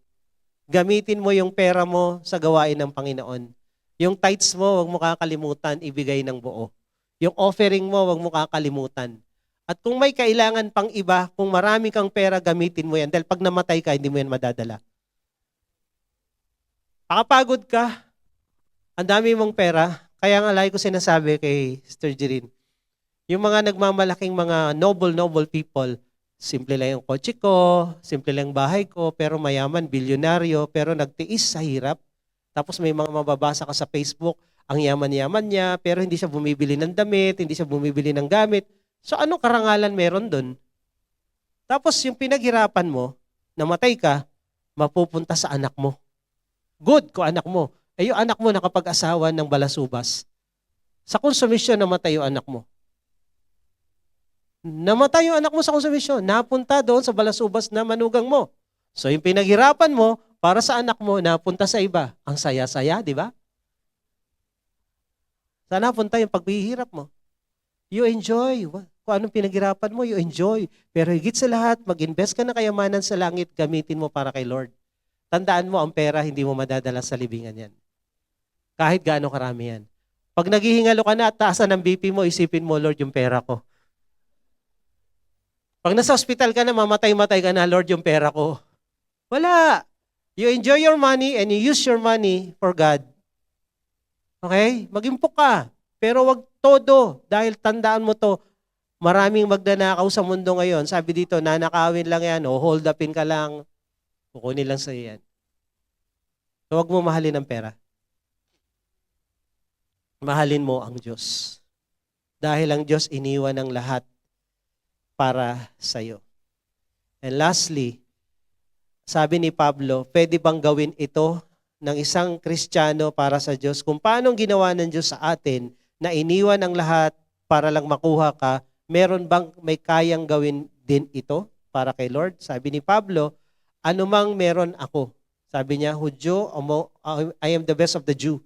Gamitin mo yung pera mo sa gawain ng Panginoon. Yung tithes mo, huwag mo kakalimutan, ibigay ng buo. Yung offering mo, huwag mo kakalimutan. At kung may kailangan pang iba, kung marami kang pera, gamitin mo yan. Dahil pag namatay ka, hindi mo yan madadala. Pakapagod ka, ang dami mong pera, kaya nga lagi ko sinasabi kay Sister Jerin, yung mga nagmamalaking mga noble people, Simple lang yung kotse ko, simple lang yung bahay ko, pero mayaman, bilyonaryo, pero nagtiis sa hirap. Tapos may mga mababasa ka sa Facebook, ang yaman-yaman niya, pero hindi siya bumibili ng damit, hindi siya bumibili ng gamit. So anong karangalan meron doon? Tapos yung pinaghirapan mo, namatay ka, mapupunta sa anak mo. Good kung anak mo. Eh yung anak mo nakapag-asawa ng balasubas. Sa konsumisyon, namatay yung anak mo. Namatay yung anak mo sa konsumisyon. Napunta doon sa balasubas na manugang mo. So yung pinaghirapan mo, para sa anak mo, napunta sa iba. Ang saya-saya, di ba? Saan napunta yung paghihirap mo? You enjoy. Kung anong pinaghirapan mo, you enjoy. Pero higit sa lahat, mag-invest ka na kayamanan sa langit, gamitin mo para kay Lord. Tandaan mo, ang pera, hindi mo madadala sa libingan yan. Kahit gaano karami yan. Pag naghihingalo ka na at taasan ng BP mo, isipin mo, Lord, yung pera ko. Pag nasa hospital ka na, mamatay-matay ka na, Lord, yung pera ko. Wala. You enjoy your money and you use your money for God. Okay? Mag-impok ka. Pero wag todo. Dahil tandaan mo to, maraming magnanakaw sa mundo ngayon. Sabi dito, nanakawin lang yan, o hold upin ka lang, kukunin lang sa yan. So wag mo mahalin ang pera. Mahalin mo ang Diyos. Dahil ang Diyos iniwan ng lahat para sa'yo. And lastly, sabi ni Pablo, pwede bang gawin ito ng isang Kristiyano para sa Diyos? Kung paano ginawa ng Diyos sa atin na iniwan ang lahat para lang makuha ka, meron bang may kayang gawin din ito para kay Lord? Sabi ni Pablo, anumang meron ako. Sabi niya, Hudyo, I am the best of the Jew.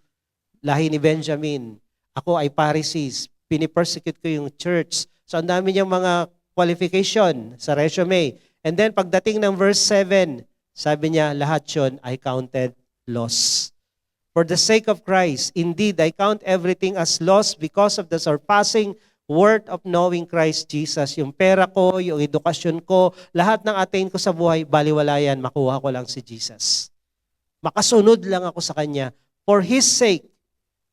Lahi ni Benjamin. Ako ay Pharisees. Pinipersecute ko yung church. So ang dami niyang mga qualification sa resume. And then pagdating ng verse 7, sabi niya, lahat yun I counted loss. For the sake of Christ, indeed, I count everything as loss because of the surpassing worth of knowing Christ Jesus. Yung pera ko, yung edukasyon ko, lahat ng attain ko sa buhay, baliwala yan, makuha ko lang si Jesus. Makasunod lang ako sa Kanya. For His sake,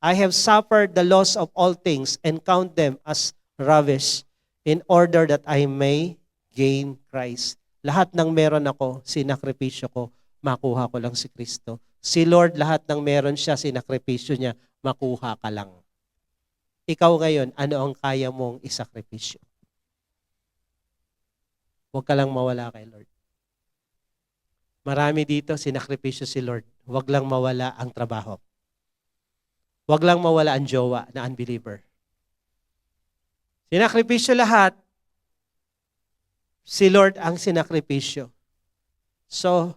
I have suffered the loss of all things and count them as rubbish in order that I may gain Christ. Lahat ng meron ako, sinakripisyo ko, makuha ko lang si Kristo. Si Lord, lahat ng meron siya, sinakripisyo niya, makuha ka lang. Ikaw ngayon, ano ang kaya mong isakripisyo? Huwag ka lang mawala kay Lord. Marami dito, sinakripisyo si Lord. Huwag lang mawala ang trabaho. Huwag lang mawala ang jowa na unbeliever. Sinakripisyo lahat, si Lord ang sinakripisyo. So,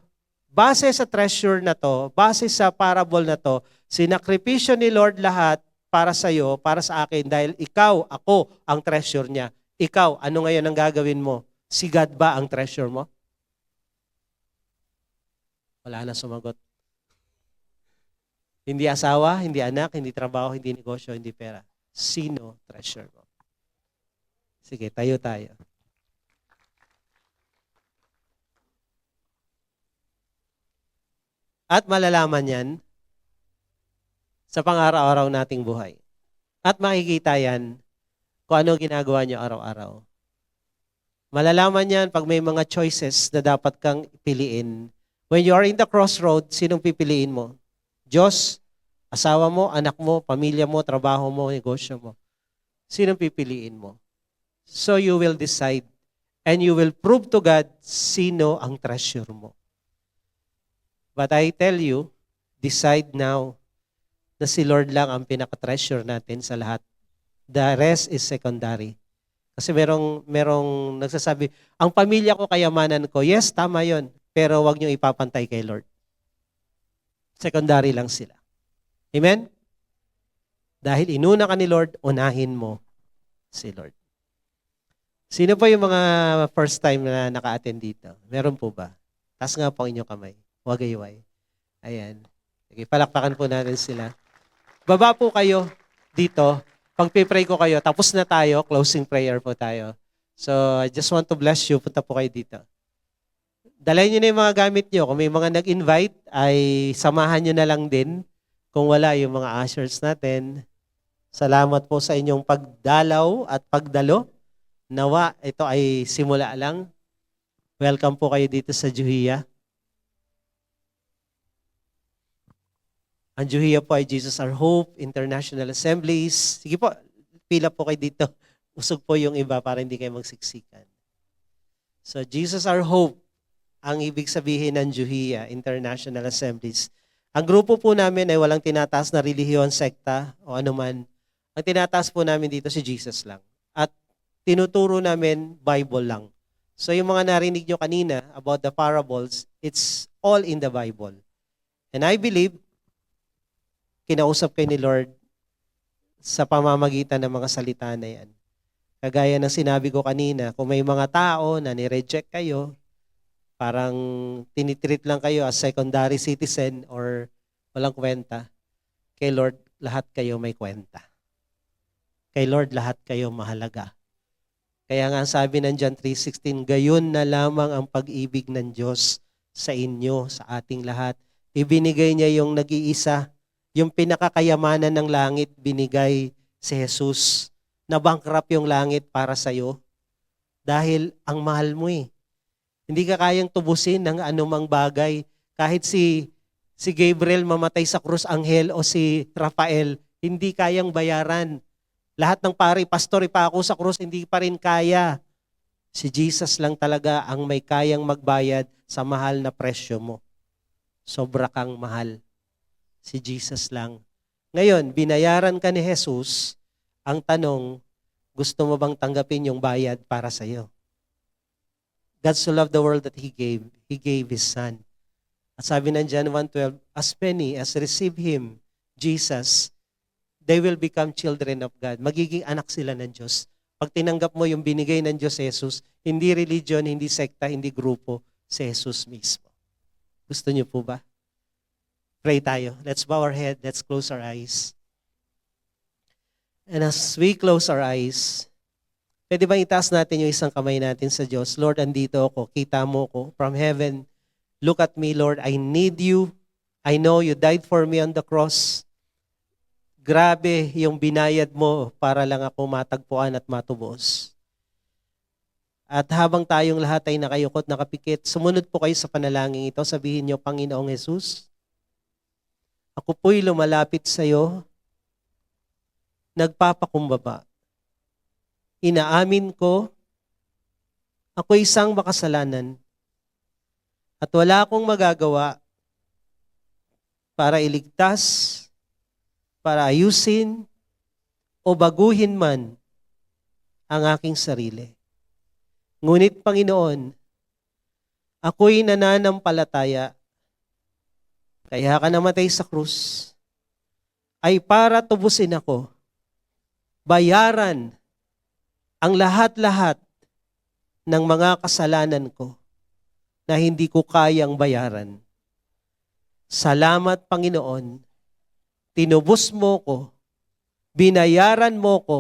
base sa treasure na to, base sa parable na to, sinakripisyo ni Lord lahat para sa iyo, para sa akin, dahil ikaw, ako, ang treasure niya. Ikaw, ano ngayon ang gagawin mo? Si God ba ang treasure mo? Wala na sumagot. Hindi asawa, hindi anak, hindi trabaho, hindi negosyo, hindi pera. Sino treasure mo? Sige, tayo. At malalaman yan sa pang-araw-araw nating buhay. At makikita yan kung ano ginagawa nyo araw-araw. Malalaman yan pag may mga choices na dapat kang piliin. When you are in the crossroad, sinong pipiliin mo? Diyos, asawa mo, anak mo, pamilya mo, trabaho mo, negosyo mo. Sinong pipiliin mo? So you will decide and you will prove to God sino ang treasure mo. But I tell you, decide now na si Lord lang ang pinaka-treasure natin sa lahat. The rest is secondary. Kasi merong nagsasabi, ang pamilya ko kayamanan ko. Yes, tama yon. Pero wag niyong ipapantay kay Lord. Secondary lang sila. Amen? Dahil inuna ka ni Lord, unahin mo si Lord. Sino po yung mga first time na naka-attend dito? Meron po ba? Taas nga po ang inyong kamay. Wagayway. Ayan. Okay, palakpakan po natin sila. Baba po kayo dito. Pag-pray ko kayo, tapos na tayo. Closing prayer po tayo. So, I just want to bless you. Punta po kayo dito. Dalayan nyo na yung mga gamit nyo. Kung may mga nag-invite, ay samahan nyo na lang din. Kung wala, yung mga ushers natin. Salamat po sa inyong pagdalaw at pagdalo. Nawa, ito ay simula lang. Welcome po kayo dito sa Juhia. Ang Juhia po ay Jesus Our Hope, International Assemblies. Sige po, pila po kayo dito. Usog po yung iba para hindi kayo magsiksikan. So Jesus Our Hope, ang ibig sabihin ng Juhia, International Assemblies. Ang grupo po namin ay walang tinataas na relihiyon, sekta o anuman. Ang tinataas po namin dito si Jesus lang. At tinuturo namin Bible lang. So yung mga narinig nyo kanina about the parables, it's all in the Bible. And I believe, kinausap kayo ni Lord sa pamamagitan ng mga salita na yan. Kagaya ng sinabi ko kanina, kung may mga tao na nireject kayo, parang tinitreat lang kayo as secondary citizen or walang kwenta, kay Lord, lahat kayo may kwenta. Kay Lord, lahat kayo mahalaga. Kaya nga sabi ng John 3:16, gayon na lamang ang pag-ibig ng Diyos sa inyo, sa ating lahat. Ibinigay niya yung nag-iisa, yung pinakakayamanan ng langit, binigay si Jesus. Nabankrupt yung langit para sa'yo dahil ang mahal mo eh. Hindi ka kayang tubusin ng anumang bagay. Kahit si Gabriel mamatay sa krus, anghel o si Rafael, hindi kayang bayaran. Lahat ng pari, pastor, ipako sa krus, hindi pa rin kaya. Si Jesus lang talaga ang may kayang magbayad sa mahal na presyo mo. Sobra kang mahal. Si Jesus lang. Ngayon, binayaran ka ni Jesus, ang tanong, gusto mo bang tanggapin yung bayad para sa iyo? God so loved the world that He gave His Son. At sabi ng John 1:12, as many as receive Him, Jesus, they will become children of God. Magiging anak sila ng Diyos. Pag tinanggap mo yung binigay ng Diyos Jesus, hindi religion, hindi sekta, hindi grupo, si Jesus mismo. Gusto niyo po ba? Pray tayo. Let's bow our head. Let's close our eyes. And as we close our eyes, pwede ba itaas natin yung isang kamay natin sa Diyos? Lord, andito ako. Kita mo ko from heaven. Look at me, Lord. I need you. I know you died for me on the cross. Grabe yung binayad mo para lang ako matagpuan at matubos. At habang tayong lahat ay nakayukot, nakapikit, sumunod po kayo sa panalangin ito. Sabihin niyo, Panginoong Jesus, ako po'y lumalapit sa iyo, nagpapakumbaba. Inaamin ko, ako'y isang makasalanan at wala akong magagawa para iligtas, para ayusin o baguhin man ang aking sarili. Ngunit Panginoon, ako'y nananampalataya, kaya ka namatay sa krus, ay para tubusin ako, bayaran ang lahat-lahat ng mga kasalanan ko na hindi ko kayang bayaran. Salamat, Panginoon, tinubos mo ko, binayaran mo ko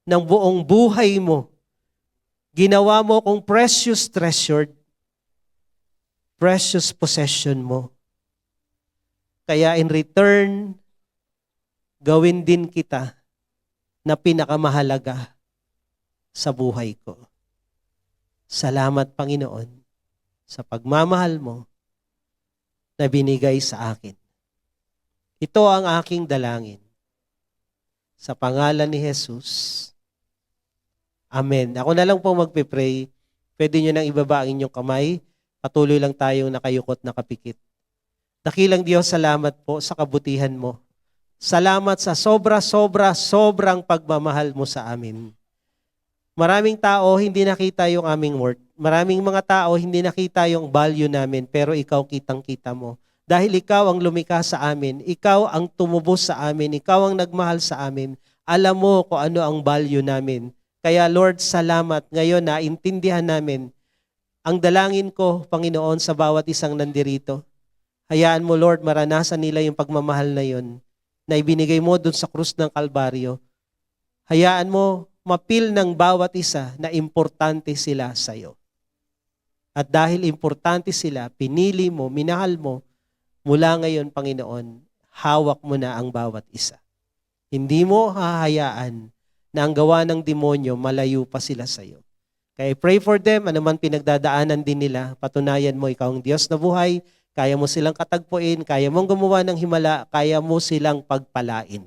ng buong buhay mo, ginawa mo kong precious treasured, precious possession mo. Kaya in return, gawin din kita na pinakamahalaga sa buhay ko. Salamat, Panginoon, sa pagmamahal mo na binigay sa akin. Ito ang aking dalangin. Sa pangalan ni Jesus. Amen. Ako na lang po magpipray. Pwede nyo nang ibaba ang inyong kamay. Patuloy lang tayong nakayukot, nakapikit. Dakilang Diyos, salamat po sa kabutihan mo. Salamat sa sobrang pagmamahal mo sa amin. Maraming tao hindi nakita yung aming worth. Maraming mga tao hindi nakita yung value namin, pero ikaw kitang-kita mo. Dahil ikaw ang lumikha sa amin, ikaw ang tumubos sa amin, ikaw ang nagmahal sa amin. Alam mo kung ano ang value namin. Kaya Lord, salamat. Ngayon naintindihan namin ang dalangin ko, Panginoon, sa bawat isang nandirito. Hayaan mo, Lord, maranasan nila yung pagmamahal na yun na ibinigay mo dun sa krus ng Kalbaryo. Hayaan mo, mapil ng bawat isa na importante sila sa iyo. At dahil importante sila, pinili mo, minahal mo, mula ngayon, Panginoon, hawak mo na ang bawat isa. Hindi mo hahayaan na ang gawa ng demonyo, malayo pa sila sa iyo. Kaya pray for them, ano man pinagdadaanan din nila, patunayan mo ikaw ang Diyos na buhay, kaya mo silang katagpuin, kaya mong gumawa ng himala, kaya mo silang pagpalain.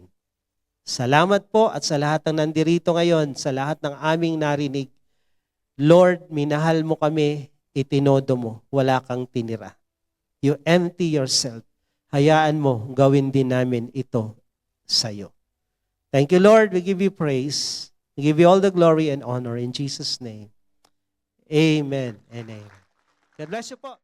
Salamat po at sa lahat ng nandirito ngayon, sa lahat ng aming narinig, Lord, minahal mo kami, itinodo mo, wala kang tinira. You empty yourself. Hayaan mo, gawin din namin ito sa iyo. Thank you, Lord. We give you praise. We give you all the glory and honor in Jesus' name. Amen and amen. God bless you po.